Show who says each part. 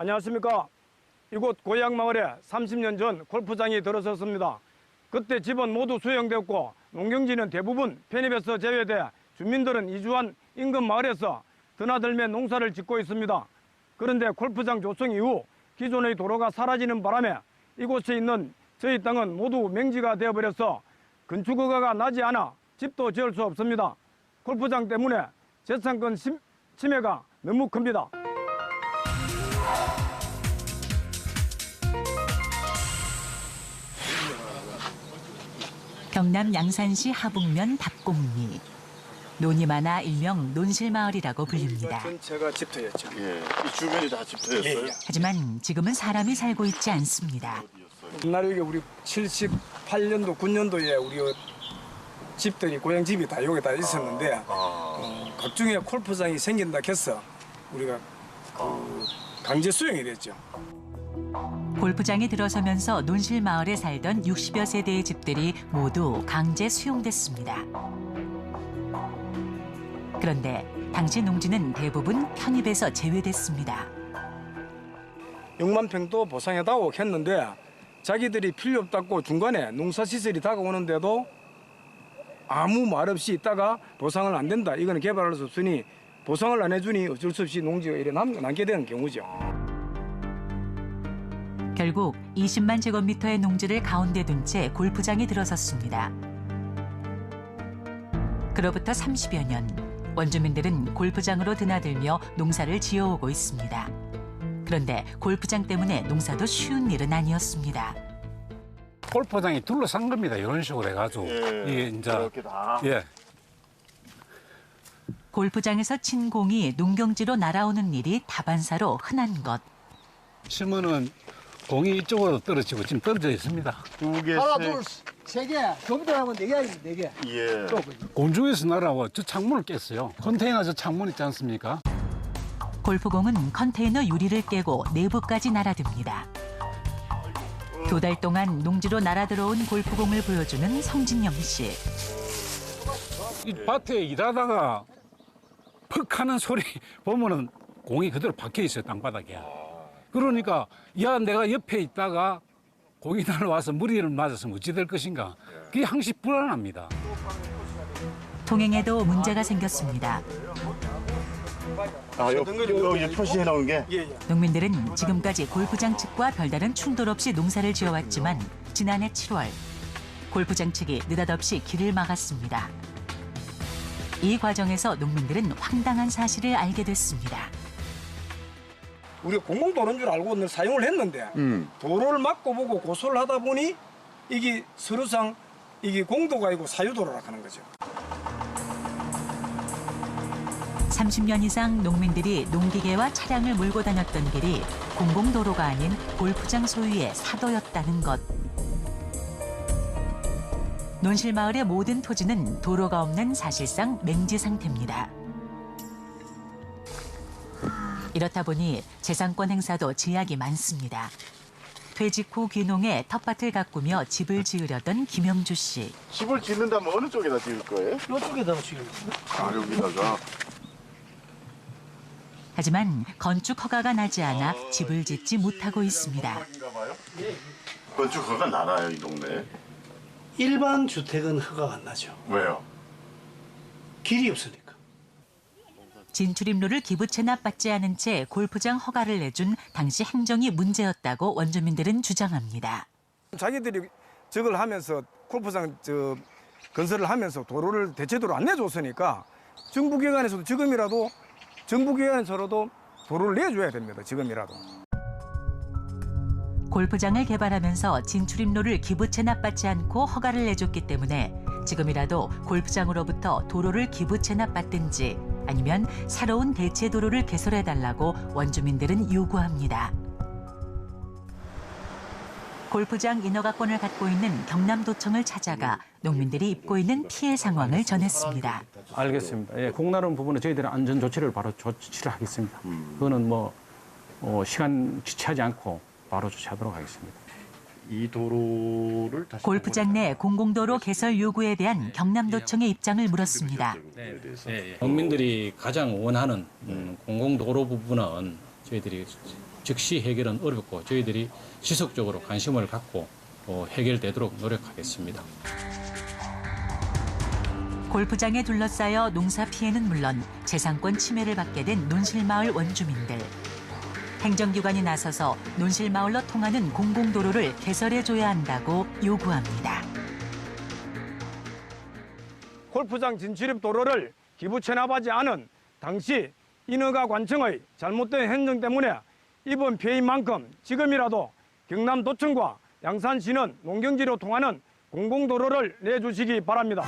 Speaker 1: 안녕하십니까. 이곳 고향마을에 30년 전 골프장이 들어섰습니다. 그때 집은 모두 수용되었고 농경지는 대부분 편입에서 제외돼 주민들은 이주한 인근 마을에서 드나들며 농사를 짓고 있습니다. 그런데 골프장 조성 이후 기존의 도로가 사라지는 바람에 이곳에 있는 저희 땅은 모두 맹지가 되어버려서 건축허가가 나지 않아 집도 지을 수 없습니다. 골프장 때문에 재산권 침해가 너무 큽니다.
Speaker 2: 경남 양산시 하북면 답곡리. 논이 많아 일명 논실마을이라고 불립니다.
Speaker 1: 전체가 집터였죠.
Speaker 3: 예, 이 주변이 다 집터였어요.
Speaker 2: 하지만 지금은 사람이 살고 있지 않습니다.
Speaker 1: 옛날에 우리 78년도, 9년도에 우리 집들이 고향 집이 다 여기 다 있었는데 각종의 골프장이 생긴다 해서 우리가 강제 수용이 됐죠.
Speaker 2: 골프장이 들어서면서 논실마을에 살던 60여 세대의 집들이 모두 강제 수용됐습니다. 그런데 당시 농지는 대부분 편입에서 제외됐습니다.
Speaker 1: 6만 평도 보상해다오 했는데 자기들이 필요 없다고 중간에 농사시설이 다가오는데도 아무 말 없이 있다가 보상을 안 된다. 이거는 개발할 수 없으니 보상을 안 해주니 어쩔 수 없이 농지가 이래 남게 되는 경우죠.
Speaker 2: 결국 20만 제곱미터의 농지를 가운데 둔 채 골프장이 들어섰습니다. 그로부터 30여 년, 원주민들은 골프장으로 드나들며 농사를 지어오고 있습니다. 그런데 골프장 때문에 농사도 쉬운 일은 아니었습니다.
Speaker 4: 골프장이 둘러싼 겁니다. 이런 식으로 해가지고. 이게 이제
Speaker 3: 이렇게 다.
Speaker 4: 예.
Speaker 2: 골프장에서 친 공이 농경지로 날아오는 일이 다반사로 흔한 것.
Speaker 4: 치면은 공이 이쪽으로 떨어지고 지금 떨어져 있습니다.
Speaker 3: 두 개,
Speaker 5: 하나,
Speaker 3: 세
Speaker 5: 둘, 세 개. 거기다 하면 네 개 아니면 네 개.
Speaker 3: 예.
Speaker 4: 공중에서 날아오고 저 창문을 깼어요. 컨테이너 저 창문 있지 않습니까?
Speaker 2: 골프공은 컨테이너 유리를 깨고 내부까지 날아듭니다. 2달 동안 농지로 날아들어온 골프공을 보여주는 성진영 씨.
Speaker 4: 이 밭에 일하다가 퍽 하는 소리 보면은 공이 그대로 박혀 있어요, 땅바닥에. 그러니까 야, 내가 옆에 있다가 공이 날아와서 머리를 맞았으면 어찌 될 것인가. 그게 항시 불안합니다.
Speaker 2: 통행에도 문제가 생겼습니다.
Speaker 3: 아, 여기 표시해 놓은 게.
Speaker 2: 농민들은 지금까지 골프장 측과 별다른 충돌 없이 농사를 지어왔지만 지난해 7월 골프장 측이 느닷없이 길을 막았습니다. 이 과정에서 농민들은 황당한 사실을 알게 됐습니다.
Speaker 1: 우리가 공공도로인 줄 알고 늘 사용을 했는데 도로를 막고 보고 고소를 하다 보니 이게 서류상 이게 공도가 아니고 사유도로라 하는 거죠.
Speaker 2: 30년 이상 농민들이 농기계와 차량을 몰고 다녔던 길이 공공도로가 아닌 골프장 소유의 사도였다는 것. 논실마을의 모든 토지는 도로가 없는 사실상 맹지 상태입니다. 이렇다 보니 재산권 행사도 제약이 많습니다. 퇴직 후 귀농해 텃밭을 가꾸며 집을 지으려던 김영주 씨.
Speaker 3: 집을 짓는다면 어느 쪽에다 지을 거예요?
Speaker 5: 이쪽에다가 지금.
Speaker 3: 아, 여기다가.
Speaker 2: 하지만 건축 허가가 나지 않아 집을 짓지 못하고 있습니다.
Speaker 3: 건축 허가 나나요, 이 동네에?
Speaker 5: 일반 주택은 허가가 안 나죠.
Speaker 3: 왜요?
Speaker 5: 길이 없으니까.
Speaker 2: 진출입로를 기부 체납받지 않은 채 골프장 허가를 내준 당시 행정이 문제였다고 원주민들은 주장합니다.
Speaker 1: 자기들이 저걸 하면서 골프장 건설을 하면서 도로를 대체도로 안 내줬으니까 정부기관에서도 지금이라도 정부기관에서라도 도로를 내줘야 됩니다. 지금이라도.
Speaker 2: 골프장을 개발하면서 진출입로를 기부 체납받지 않고 허가를 내줬기 때문에 지금이라도 골프장으로부터 도로를 기부 체납받든지 아니면 새로운 대체 도로를 개설해달라고 원주민들은 요구합니다. 골프장 인허가권을 갖고 있는 경남도청을 찾아가 농민들이 입고 있는 피해 상황을 전했습니다.
Speaker 6: 알겠습니다. 예, 공나른 부분에 저희들이 안전 조치를 바로 조치를 하겠습니다. 그거는 시간 지체하지 않고 바로 조치하도록 하겠습니다.
Speaker 3: 이 도로를 다시
Speaker 2: 골프장 내 공공도로 개설 요구에 대한 경남도청의 입장을 물었습니다.
Speaker 6: 농민들이 가장 원하는 공공도로 부분은 저희들이 즉시 해결은 어렵고 저희들이 지속적으로 관심을 갖고 해결되도록 노력하겠습니다.
Speaker 2: 골프장에 둘러싸여 농사 피해는 물론 재산권 침해를 받게 된 논실마을 원주민들. 행정기관이 나서서 논실마을로 통하는 공공도로를 개설해줘야 한다고 요구합니다.
Speaker 1: 골프장 진출입 도로를 기부 체납하지 않은 당시 인허가 관청의 잘못된 행정 때문에 이번 피해인 만큼 지금이라도 경남도청과 양산시는 농경지로 통하는 공공도로를 내주시기 바랍니다.